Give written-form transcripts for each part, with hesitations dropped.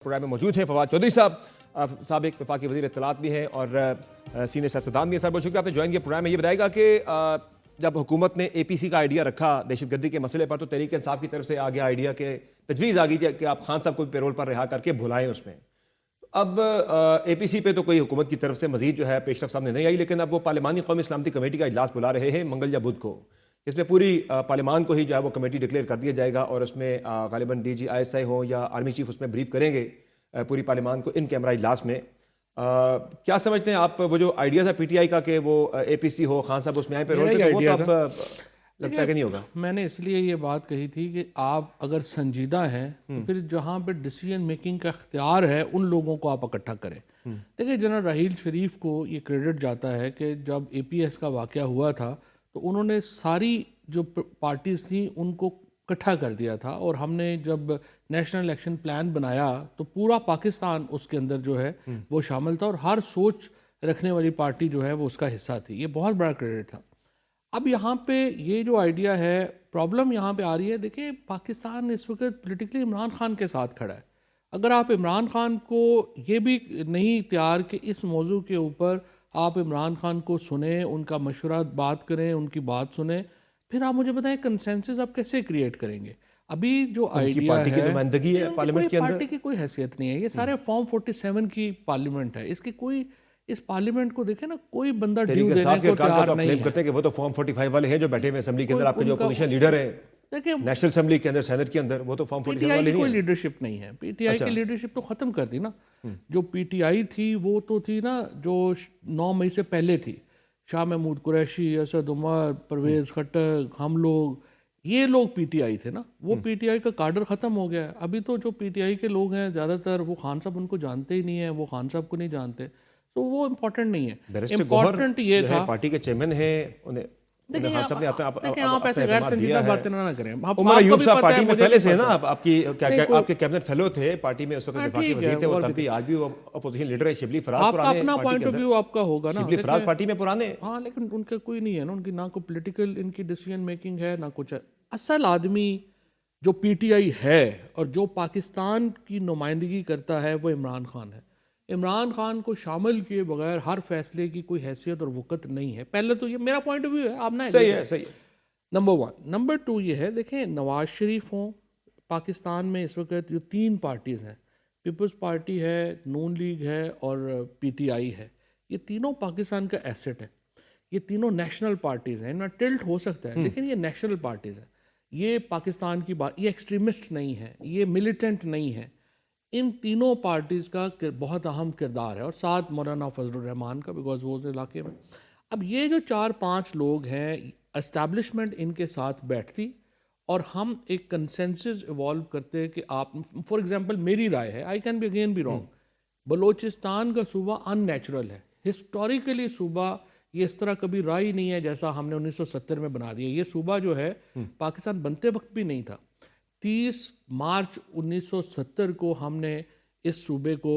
Programme میں موجود ہیں فواد چودھری صاحب، سابق وفاقی وزیر اطلاعات بھی ہیں اور سینئر سیاستدان بھی ہیں. سر بہت شکریہ آپ نے جوائن کیا پروگرام میں. یہ بتائے گا کہ جب حکومت نے اے پی سی کا آئیڈیا رکھا دہشت گردی کے مسئلے پر تو تحریک انصاف کی طرف سے آگیا آئیڈیا کہ تجویز آ گئی کہ آپ خان صاحب کو بھی پیرول پر رہا کر کے بھلائیں اس میں. اب اے پی سی پہ تو کوئی حکومت کی طرف سے مزید جو ہے پیش رفت سامنے نہیں آئی، لیکن اب وہ پارلیمانی قومی سلامتی کمیٹی کا اجلاس بلا رہے ہیں منگل یا بدھ کو. اس میں پوری پارلیمان کو ہی جو ہے وہ کمیٹی ڈکلیئر کر دیا جائے گا اور اس میں غالباً D G I S I ہوں یا آرمی چیف اس میں بریف کریں گے پوری پارلیمان کو ان کیمرہ اجلاس میں. کیا سمجھتے ہیں آپ وہ جو آئیڈیا تھا پی ٹی آئی کا کہ وہ اے پی سی ہو خان صاحب اس میں آئیں پیرول پہ، وہ تو اب لگتا ہے کہ نہیں ہوگا؟ میں نے اس لیے یہ بات کہی تھی کہ آپ اگر سنجیدہ ہیں تو پھر جہاں پہ ڈیسیجن میکنگ کا اختیار ہے ان لوگوں کو آپ اکٹھا کریں. دیکھیں جنرل راحیل شریف کو یہ کریڈٹ جاتا ہے کہ جب اے پی ایس کا واقعہ ہوا تھا تو انہوں نے ساری جو پارٹیز تھیں ان کو اکٹھا کر دیا تھا، اور ہم نے جب نیشنل الیکشن پلان بنایا تو پورا پاکستان اس کے اندر جو ہے وہ شامل تھا، اور ہر سوچ رکھنے والی پارٹی جو ہے وہ اس کا حصہ تھی. یہ بہت بڑا کریڈٹ تھا. اب یہاں پہ یہ جو آئیڈیا ہے، پرابلم یہاں پہ آ رہی ہے. دیکھیں پاکستان اس وقت پولیٹیکلی عمران خان کے ساتھ کھڑا ہے. اگر آپ عمران خان کو یہ بھی نہیں تیار کہ اس موضوع کے اوپر آپ عمران خان کو سنیں، ان کا مشورہ بات کریں، ان کی بات سنیں، پھر آپ مجھے بتائیں کنسنسس آپ کیسے کریٹ کریں گے؟ ابھی جو آئیڈیا پارٹی کی نمائندگی ہے پارلیمنٹ کے اندر، پارٹی کی کوئی حیثیت نہیں ہے. یہ سارے فارم 47 کی پارلیمنٹ ہے. اس کی کوئی اس پارلیمنٹ کو دیکھیں نا، کوئی بندہ ڈیو دینے کو تیار نہیں ہے. کرتے ہیں کہ وہ تو فارم 45 والے ہیں جو بیٹھے ہوئے اسمبلی کے اندر، آپ کے جو اپوزیشن لیڈر ہیں نیشنل اسمبلی کے اندر سینٹ کے اندر، وہ تو فارم 47 والے نہیں ہیں. کوئی لیڈرشپ نہیں ہے. پی ٹی آئی کی لیڈرشپ تو ختم کر دی نا. جو پی ٹی آئی تھی وہ تو تھی نا جو 9 مئی سے پہلے تھی، شاہ محمود قریشی، اسد عمر، پرویز خٹک، ہم لوگ، یہ لوگ پی ٹی آئی تھے نا. وہ پی ٹی آئی کا کارڈر ختم ہو گیا ہے. ابھی تو جو پی ٹی آئی کے لوگ ہیں زیادہ تر وہ خان صاحب ان کو جانتے ہی نہیں ہیں، وہ خان صاحب کو نہیں جانتے، تو وہ امپورٹنٹ نہیں ہے. امپورٹنٹ یہ تھا پارٹی کے چیئرمین ہیں، دیکھیں آپ ایسے غیر سنجیدہ باتیں نہ کریں. عمر ایوب صاحب پارٹی میں پہلے سے ہے نا، آپ کے کیبنٹ فیلو تھے پارٹی میں اس وقت وفاقی وزیر تھے، وہ تب بھی آج بھی وہ اپوزیشن لیڈر ہے. شبلی فراز پرانے اپنا پوائنٹ آف ویو آپ کا ہوگا نا، شبلی فراز پارٹی میں پرانے، ہاں، لیکن ان کا کوئی نہیں ہے نا، ان کی نہ کوئی پولیٹیکل ان کی ڈیسیجن میکنگ ہے نہ کچھ ہے. اصل آدمی جو پی ٹی آئی ہے اور جو پاکستان کی نمائندگی کرتا ہے وہ عمران خان ہے. عمران خان کو شامل کیے بغیر ہر فیصلے کی کوئی حیثیت اور وقت نہیں ہے. پہلے تو یہ میرا پوائنٹ آف ویو ہے، آپ نہ صحیح ہے. نمبر 1. نمبر 2 یہ ہے، دیکھیں نواز شریف ہوں پاکستان میں اس وقت جو 3 پارٹیز ہیں، پیپلز پارٹی ہے، نون لیگ ہے اور پی ٹی آئی ہے، یہ تینوں پاکستان کا ایسٹ ہے. یہ تینوں نیشنل پارٹیز ہیں. ان میں ٹلٹ ہو سکتا ہے لیکن یہ نیشنل پارٹیز ہیں. یہ پاکستان کی بات، یہ ایکسٹریمسٹ نہیں ہے، یہ ملیٹنٹ نہیں ہے. ان تینوں پارٹیز کا بہت اہم کردار ہے، اور ساتھ مولانا فضل الرحمان کا، بیکاز وہ اس علاقے میں. اب یہ جو 4-5 لوگ ہیں، اسٹیبلشمنٹ ان کے ساتھ بیٹھتی اور ہم ایک کنسنسس ایوالو کرتے کہ آپ، فار ایگزامپل میری رائے ہے، I can be again be wrong, Balochistan کا صوبہ ان نیچرل ہے. ہسٹوریکلی صوبہ یہ اس طرح کبھی رائے نہیں ہے جیسا ہم نے 1970 میں بنا دیا. یہ صوبہ جو ہے پاکستان بنتے وقت بھی نہیں تھا. 30 مارچ 1970 کو ہم نے اس صوبے کو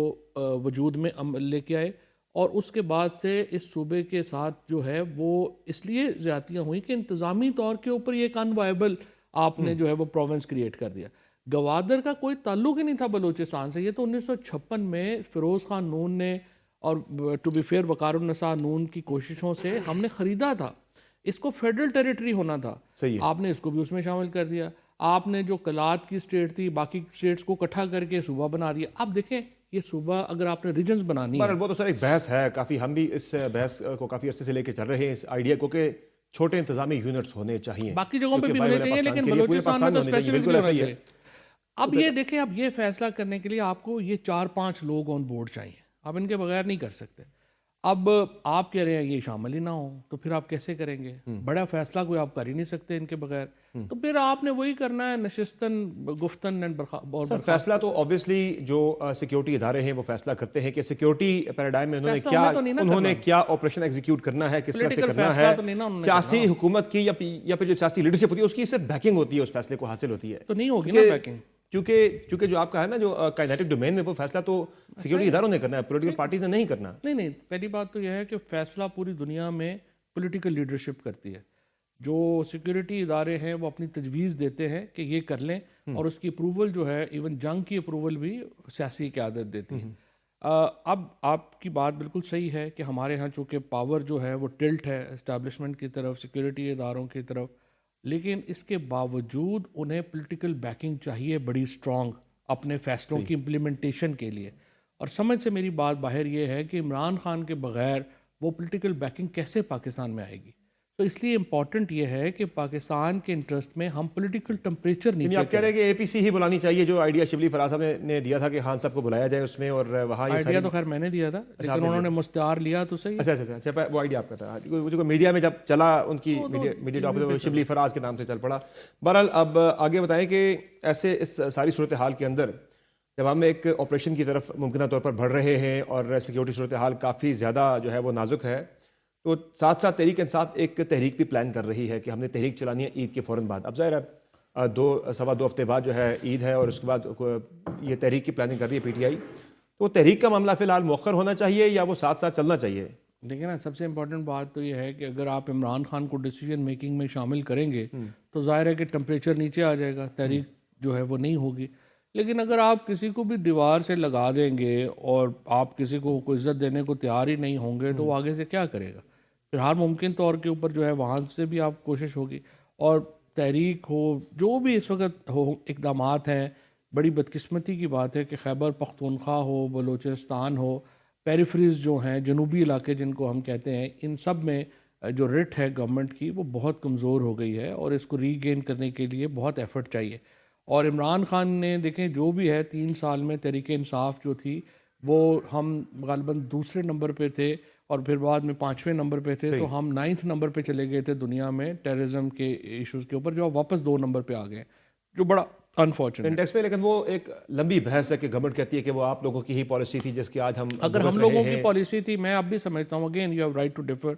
وجود میں لے کے آئے، اور اس کے بعد سے اس صوبے کے ساتھ جو ہے وہ اس لیے زیادتیاں ہوئیں کہ انتظامی طور کے اوپر یہ ایک انوائبل آپ نے جو ہے وہ پروونس کریٹ کر دیا. گوادر کا کوئی تعلق ہی نہیں تھا بلوچستان سے. یہ تو 1956 میں فیروز خان نون نے اور ٹو بی فیئر وقار النساء نون کی کوششوں سے ہم نے خریدا تھا. اس کو فیڈرل ٹیریٹری ہونا تھا. آپ نے اس کو بھی اس میں شامل کر دیا. آپ نے جو کلات کی اسٹیٹ تھی باقی اسٹیٹس کو اکٹھا کر کے صوبہ بنا دیا. اب دیکھیں یہ صوبہ اگر آپ نے ریجنز بنانی ہے، وہ تو سر ایک بحث ہے کافی، ہم بھی اس بحث کو کافی عرصے سے لے کے چل رہے ہیں، اس آئیڈیا کو کہ چھوٹے انتظامی یونٹس ہونے چاہیے، باقی جگہوں پہ بھی ہونے چاہیے لیکن بلوچستان میں تو اسپیسیفک نہیں ہونا چاہیے. اب یہ دیکھیں، اب یہ فیصلہ کرنے کے لیے آپ کو یہ 4-5 لوگ آن بورڈ چاہیے. آپ ان کے بغیر نہیں کر سکتے. اب آپ کہہ رہے ہیں یہ شامل ہی نہ ہو تو پھر آپ کیسے کریں گے؟ بڑا فیصلہ کوئی آپ کر ہی نہیں سکتے ان کے بغیر. تو پھر آپ نے وہی کرنا ہے، نشستن گفتن اینڈ سر. فیصلہ تو obviously جو سیکیورٹی ادارے ہیں وہ فیصلہ کرتے ہیں کہ سیکیورٹی پیراڈائم میں انہوں نے کیا آپریشن ایگزیکیوٹ کرنا ہے، کس طرح سے کرنا ہے. سیاسی حکومت کی یا پھر جو سیاسی لیڈرشپ ہوتی ہے اس کی صرف بیکنگ ہوتی ہے، اس فیصلے کو حاصل ہوتی ہے. تو نہیں ہوگی نا بیکنگ، کیونکہ جو آپ کا ہے نا جو کائنیٹک ڈومین میں وہ فیصلہ تو سیکیورٹی اداروں نے کرنا ہے، پولیٹیکل پارٹیز نے نہیں کرنا. نہیں، پہلی بات تو یہ ہے کہ فیصلہ پوری دنیا میں پولیٹیکل لیڈرشپ کرتی ہے. جو سیکیورٹی ادارے ہیں وہ اپنی تجویز دیتے ہیں کہ یہ کر لیں، اور اس کی اپروول جو ہے ایون جنگ کی اپروول بھی سیاسی قیادت دیتی ہے. اب آپ کی بات بالکل صحیح ہے کہ ہمارے ہاں چونکہ پاور جو ہے وہ ٹلٹ ہے اسٹیبلشمنٹ کی طرف، سیکورٹی اداروں کی طرف، لیکن اس کے باوجود انہیں پولیٹیکل بیکنگ چاہیے بڑی اسٹرانگ اپنے فیصلوں کی امپلیمنٹیشن کے لیے. اور سمجھ سے میری بات باہر یہ ہے کہ عمران خان کے بغیر وہ پولیٹیکل بیکنگ کیسے پاکستان میں آئے گی. تو اس لیے امپورٹنٹ یہ ہے کہ پاکستان کے انٹرسٹ میں ہم پولیٹیکل ٹمپریچر یعنی نیچے آپ کہہ رہے ہیں کہ اے پی سی ہی بلانی چاہیے، جو آئیڈیا شبلی فراز صاحب نے دیا تھا کہ خان صاحب کو بلایا جائے اس میں، اور وہاں یہ آئیڈیا تو خیر میں نے دیا تھا لیکن انہوں نے مستعار لیا تو صحیح. اچھا وہ آئیڈیا آپ کا تھا جو میڈیا میں جب چلا، ان کی میڈیا ڈاکٹر شبلی فراز کے نام سے چل پڑا. بہرحال اب آگے بتائیں کہ ایسے اس ساری صورتحال کے اندر جب ہم ایک آپریشن کی طرف ممکنہ طور پر بڑھ رہے ہیں اور سیکیورٹی صورتحال کافی زیادہ جو ہے وہ نازک ہے، تو ساتھ ساتھ تحریک انصاف ایک تحریک بھی پلان کر رہی ہے کہ ہم نے تحریک چلانی ہے عید کے فوراً بعد. اب ظاہر ہے سوا دو ہفتے بعد جو ہے عید ہے، اور اس کے بعد یہ تحریک کی پلاننگ کر رہی ہے پی ٹی آئی. تو تحریک کا معاملہ فی الحال مؤخر ہونا چاہیے یا وہ ساتھ ساتھ چلنا چاہیے؟ دیکھیں نا، سب سے امپورٹنٹ بات تو یہ ہے کہ اگر آپ عمران خان کو ڈیسیجن میکنگ میں شامل کریں گے تو ظاہر ہے کہ ٹمپریچر نیچے آ جائے گا، تحریک جو ہے وہ نہیں ہوگی. لیکن اگر آپ کسی کو بھی دیوار سے لگا دیں گے اور آپ کسی کو کوئی عزت دینے کو تیار ہی نہیں ہوں گے تو وہ آگے سے کیا کرے گا؟ پھر ہر ممکن طور کے اوپر جو ہے وہاں سے بھی آپ کوشش ہوگی. اور تحریک ہو، جو بھی اس وقت ہو اقدامات ہیں، بڑی بدقسمتی کی بات ہے کہ خیبر پختونخوا ہو، بلوچستان ہو، پیریفریز جو ہیں جنوبی علاقے جن کو ہم کہتے ہیں، ان سب میں جو رٹ ہے گورنمنٹ کی وہ بہت کمزور ہو گئی ہے اور اس کو ری گین کرنے کے لیے بہت ایفرٹ چاہیے. اور عمران خان نے دیکھیں جو بھی ہے 3 سال میں تحریک انصاف جو تھی وہ ہم غالباً دوسرے نمبر پہ تھے اور پھر بعد میں 5ویں نمبر پہ تھے، تو ہم 9 نمبر پہ چلے گئے تھے دنیا میں ٹیررزم کے ایشوز کے اوپر، جو اب واپس 2 نمبر پہ آ گئے، جو بڑا انفارچونیٹ. انڈیکس میں لیکن وہ ایک لمبی بحث ہے کہ گورنمنٹ کہتی ہے کہ وہ آپ لوگوں کی ہی پالیسی تھی جس کی آج ہم اگر ہم لوگوں کی پالیسی تھی، میں اب بھی سمجھتا ہوں، again you have right to differ,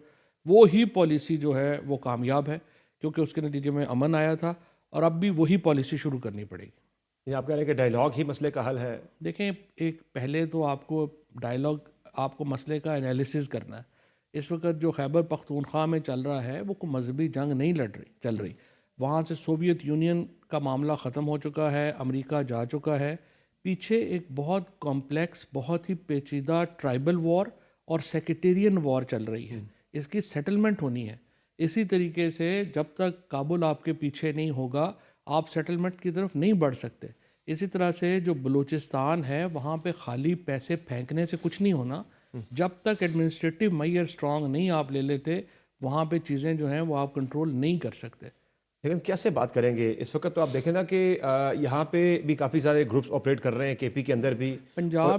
وہ ہی پالیسی جو ہے وہ کامیاب ہے کیونکہ اس کے نتیجے میں امن آیا تھا، اور اب بھی وہی پالیسی شروع کرنی پڑے گی. آپ کہہ رہے ہیں کہ ڈائیلاگ ہی مسئلے کا حل ہے؟ دیکھیں، ایک پہلے تو آپ کو ڈائیلاگ، آپ کو مسئلے کا انالیسز کرنا ہے. اس وقت جو خیبر پختونخوا میں چل رہا ہے وہ کوئی مذہبی جنگ نہیں چل رہی. وہاں سے سوویت یونین کا معاملہ ختم ہو چکا ہے، امریکہ جا چکا ہے. پیچھے ایک بہت کمپلیکس، بہت ہی پیچیدہ ٹرائبل وار اور سیکٹیرین وار چل رہی ہے. اس کی سیٹلمنٹ ہونی ہے. اسی طریقے سے جب تک کابل آپ کے پیچھے نہیں ہوگا آپ سیٹلمنٹ کی طرف نہیں بڑھ سکتے. اسی طرح سے جو بلوچستان ہے وہاں پہ خالی پیسے پھینکنے سے کچھ نہیں ہونا. جب تک ایڈمنسٹریٹو میئر سٹرانگ نہیں آپ لے لیتے، وہاں پہ چیزیں جو ہیں وہ آپ کنٹرول نہیں کر سکتے. لیکن کیسے بات کریں گے اس وقت؟ تو آپ دیکھیں نا کہ یہاں پہ بھی کافی سارے گروپس آپریٹ کر رہے ہیں، کے پی کے اندر بھی. پنجاب